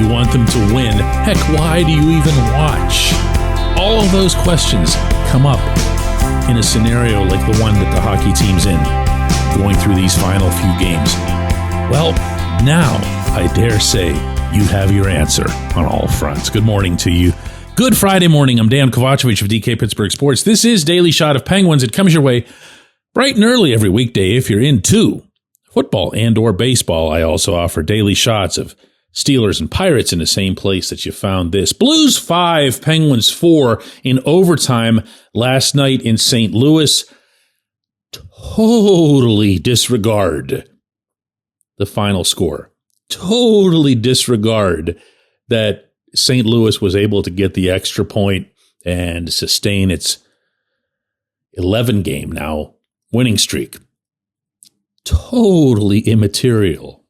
you want them to win? Heck, why do you even watch? All of those questions come up in a scenario like the one that the hockey team's in, going through these final few games. Well, now I dare say you have your answer on all fronts. Good morning to you. Good Friday morning. I'm Dejan Kovacevic of DK Pittsburgh Sports. This is Daily Shot of Penguins. It comes your way bright and early every weekday if you're into football and or baseball. I also offer daily shots of Steelers and Pirates in the same place that you found this. Blues 5, Penguins 4 in overtime last night in St. Louis. Totally disregard the final score. Totally disregard that St. Louis was able to get the extra point and sustain its 11-game now winning streak. Totally immaterial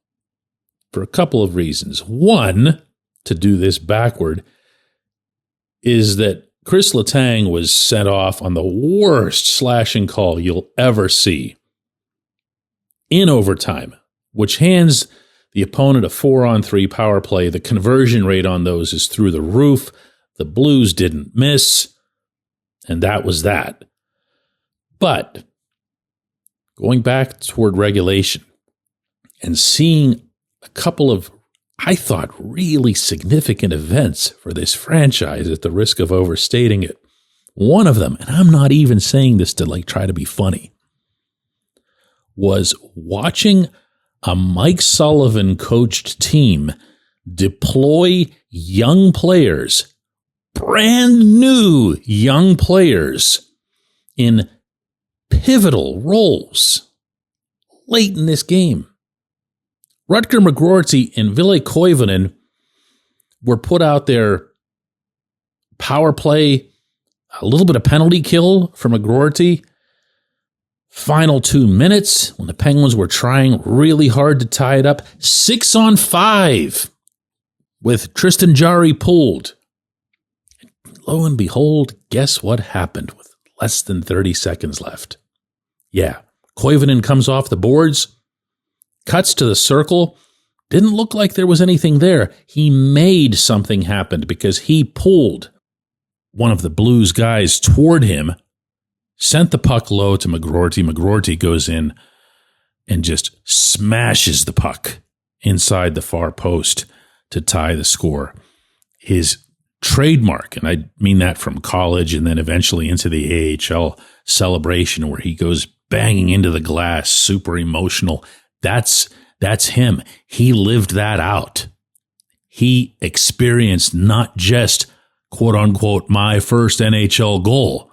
for a couple of reasons. One, to do this backward, is that Chris Letang was sent off on the worst slashing call you'll ever see in overtime, which hands the opponent a 4-on-3 power play. The conversion rate on those is through the roof. The Blues didn't miss, and that was that. But going back toward regulation and seeing a couple of, I thought, really significant events for this franchise at the risk of overstating it. One of them, and I'm not even saying this to try to be funny, was watching a Mike Sullivan coached team deploy young players, brand new young players, in pivotal roles late in this game. Rutger McGroarty and Ville Koivunen were put out there, power play, a little bit of penalty kill for McGroarty. Final 2 minutes, when the Penguins were trying really hard to tie it up, 6-on-5 with Tristan Jarry pulled. Lo and behold, guess what happened with less than 30 seconds left? Yeah, Koivunen comes off the boards, cuts to the circle. Didn't look like there was anything there. He made something happen because he pulled one of the Blues guys toward him, sent the puck low to McGroarty. McGroarty goes in and just smashes the puck inside the far post to tie the score. His trademark, and I mean that from college and then eventually into the AHL celebration where he goes banging into the glass, super emotional. That's him. He lived that out. He experienced not just, quote unquote, my first NHL goal.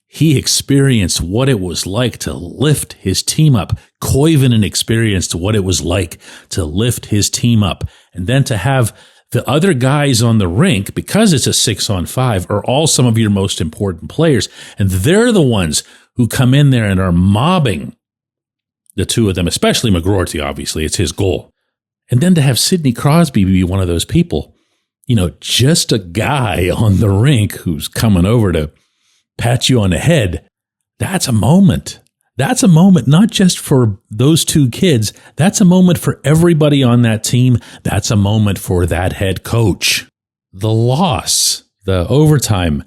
He experienced what it was like to lift his team up. Koivunen experienced what it was like to lift his team up. And then to have the other guys on the rink, because it's a 6-on-5, are all some of your most important players. And they're the ones who come in there and are mobbing the two of them, especially McGroarty, obviously. It's his goal. And then to have Sidney Crosby be one of those people, just a guy on the rink who's coming over to pat you on the head. That's a moment. That's a moment not just for those two kids. That's a moment for everybody on that team. That's a moment for that head coach. The loss, the overtime,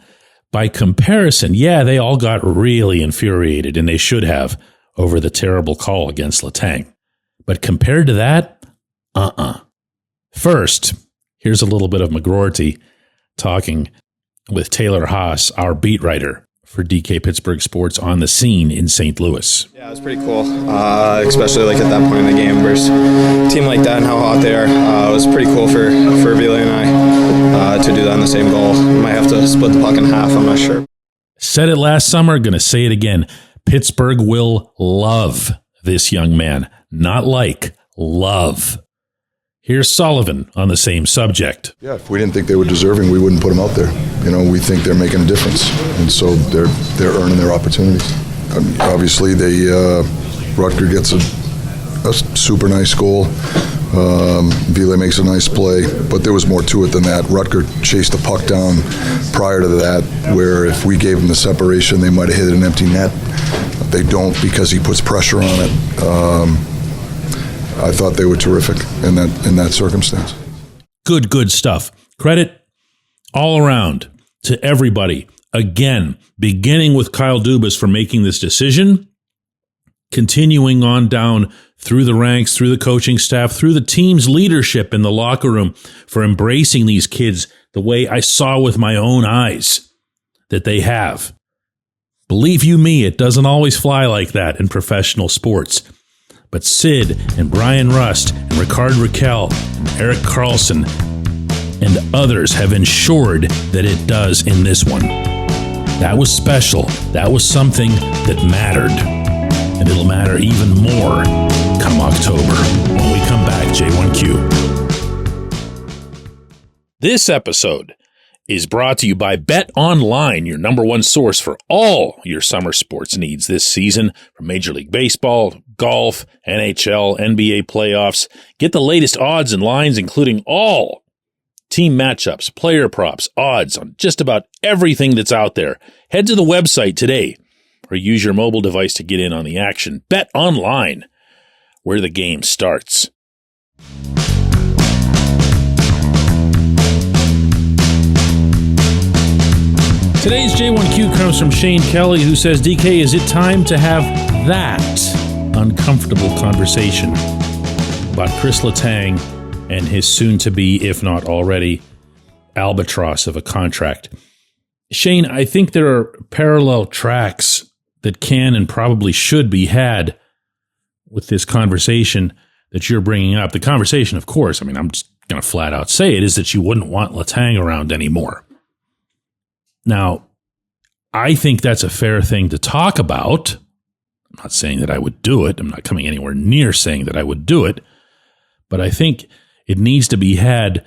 by comparison, yeah, they all got really infuriated, and they should have, over the terrible call against Letang. But compared to that, First, here's a little bit of McGroarty talking with Taylor Haas, our beat writer for DK Pittsburgh Sports, on the scene in St. Louis. Yeah, it was pretty cool, especially at that point in the game versus a team like that and how hot they are. It was pretty cool for Ville and I to do that on the same goal. We might have to split the puck in half, I'm not sure. Said it last summer, going to say it again. Pittsburgh will love this young man. Not like, love. Here's Sullivan on the same subject. Yeah, if we didn't think they were deserving, we wouldn't put them out there. We think they're making a difference, and so they're earning their opportunities. Obviously, Rutger gets a super nice goal. Ville makes a nice play, but there was more to it than that. Rutger chased the puck down prior to that, where if we gave them the separation, they might have hit an empty net. They don't, because he puts pressure on it. I thought they were terrific in that circumstance. Good stuff. Credit all around to everybody. Again, beginning with Kyle Dubas for making this decision, continuing on down through the ranks, through the coaching staff, through the team's leadership in the locker room for embracing these kids the way I saw with my own eyes that they have. Believe you me, it doesn't always fly like that in professional sports. But Sid and Brian Rust and Ricard Raquel and Eric Carlson and others have ensured that it does in this one. That was special. That was something that mattered. And it'll matter even more come October when we come back, J1Q. This episode is brought to you by BetOnline, your number one source for all your summer sports needs this season, from Major League Baseball, golf, NHL, NBA playoffs. Get the latest odds and lines, including all team matchups, player props, odds on just about everything that's out there. Head to the website today or use your mobile device to get in on the action. BetOnline, where the game starts. Today's J1Q comes from Shane Kelly, who says, DK, is it time to have that uncomfortable conversation about Chris Letang and his soon-to-be, if not already, albatross of a contract? Shane, I think there are parallel tracks that can and probably should be had with this conversation that you're bringing up. The conversation, of course, I mean, I'm just going to flat out say it, is that you wouldn't want Letang around anymore. Now, I think that's a fair thing to talk about. I'm not saying that I would do it. I'm not coming anywhere near saying that I would do it. But I think it needs to be had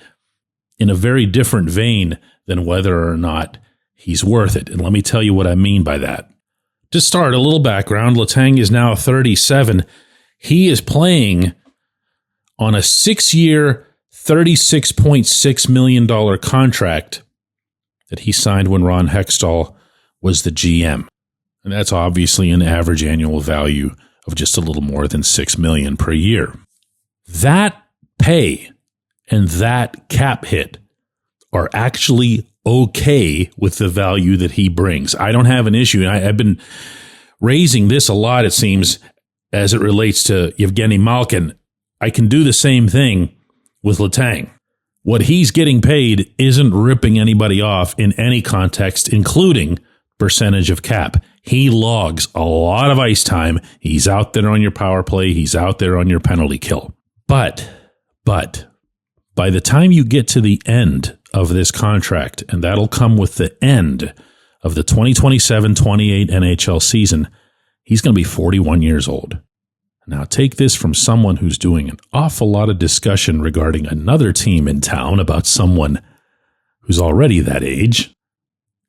in a very different vein than whether or not he's worth it. And let me tell you what I mean by that. To start, a little background. Letang is now 37. He is playing on a 6-year, $36.6 million contract that he signed when Ron Hextall was the GM. And that's obviously an average annual value of just a little more than $6 million per year. That pay and that cap hit are actually okay with the value that he brings. I don't have an issue. I've been raising this a lot, it seems, as it relates to Evgeny Malkin. I can do the same thing with Letang. What he's getting paid isn't ripping anybody off in any context, including percentage of cap. He logs a lot of ice time. He's out there on your power play. He's out there on your penalty kill. But by the time you get to the end of this contract, and that'll come with the end of the 2027-28 NHL season, he's going to be 41 years old. Now, take this from someone who's doing an awful lot of discussion regarding another team in town about someone who's already that age.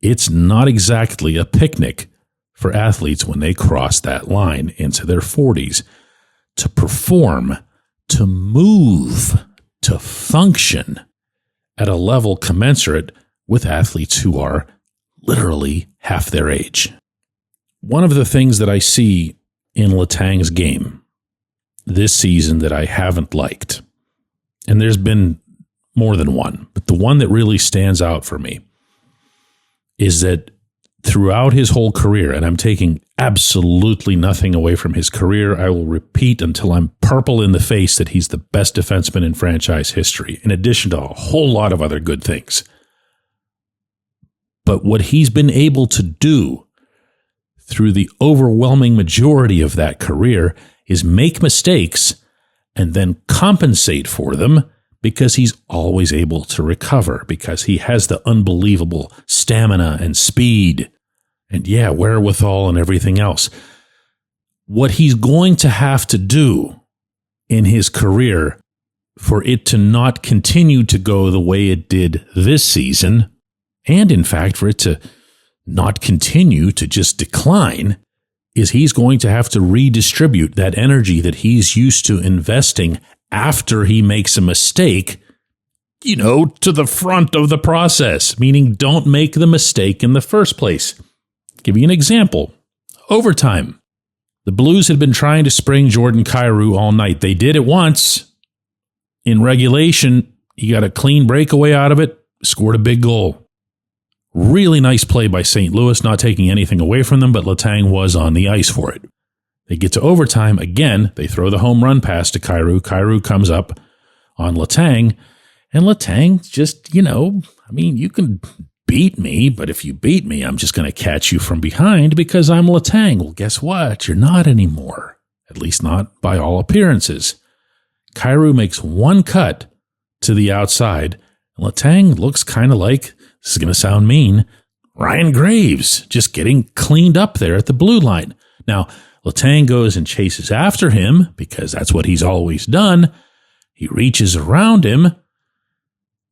It's not exactly a picnic for athletes when they cross that line into their 40s to perform, to move, to function at a level commensurate with athletes who are literally half their age. One of the things that I see in Letang's game this season that I haven't liked, and there's been more than one, but the one that really stands out for me is that throughout his whole career, and I'm taking absolutely nothing away from his career, I will repeat until I'm purple in the face that he's the best defenseman in franchise history, in addition to a whole lot of other good things. But what he's been able to do through the overwhelming majority of that career is make mistakes and then compensate for them because he's always able to recover, because he has the unbelievable stamina and speed and, wherewithal and everything else. What he's going to have to do in his career for it to not continue to go the way it did this season, and in fact for it to not continue to just decline, is he's going to have to redistribute that energy that he's used to investing after he makes a mistake, to the front of the process, meaning don't make the mistake in the first place. I'll give you an example. Overtime. The Blues had been trying to spring Jordan Kyrou all night. They did it once. In regulation, he got a clean breakaway out of it, scored a big goal. Really nice play by St. Louis, not taking anything away from them, but Letang was on the ice for it. They get to overtime. Again, they throw the home run pass to Kyrou. Kyrou comes up on Letang, and Letang just, you can beat me, but if you beat me, I'm just going to catch you from behind because I'm Letang. Well, guess what? You're not anymore, at least not by all appearances. Kyrou makes one cut to the outside. Letang looks kind of like, this is going to sound mean, Ryan Graves, just getting cleaned up there at the blue line. Now, Letang goes and chases after him because that's what he's always done. He reaches around him.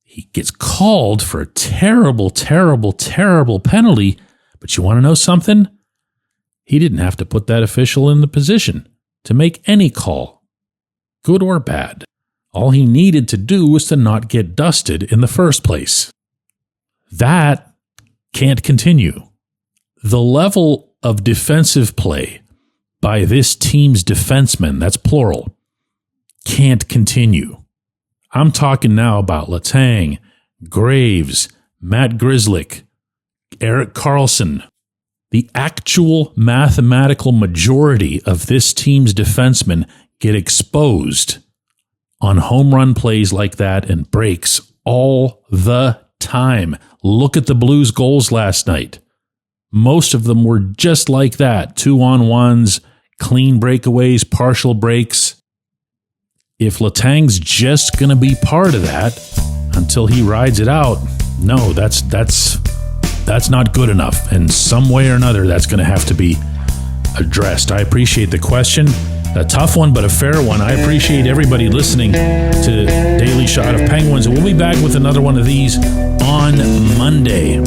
He gets called for a terrible, terrible, terrible penalty. But you want to know something? He didn't have to put that official in the position to make any call, good or bad. All he needed to do was to not get dusted in the first place. That can't continue. The level of defensive play by this team's defensemen, that's plural, can't continue. I'm talking now about Letang, Graves, Matt Grzelcyk, Erik Karlsson. The actual mathematical majority of this team's defensemen get exposed on home run plays like that and breaks all the time. Look at the Blues' goals last night. Most of them were just like that, 2-on-1s, clean breakaways, partial breaks. If Letang's just going to be part of that until he rides it out, no, that's not good enough. And some way or another, that's going to have to be addressed. I appreciate the question. A tough one, but a fair one. I appreciate everybody listening to Daily Shot of Penguins. We'll be back with another one of these on Monday.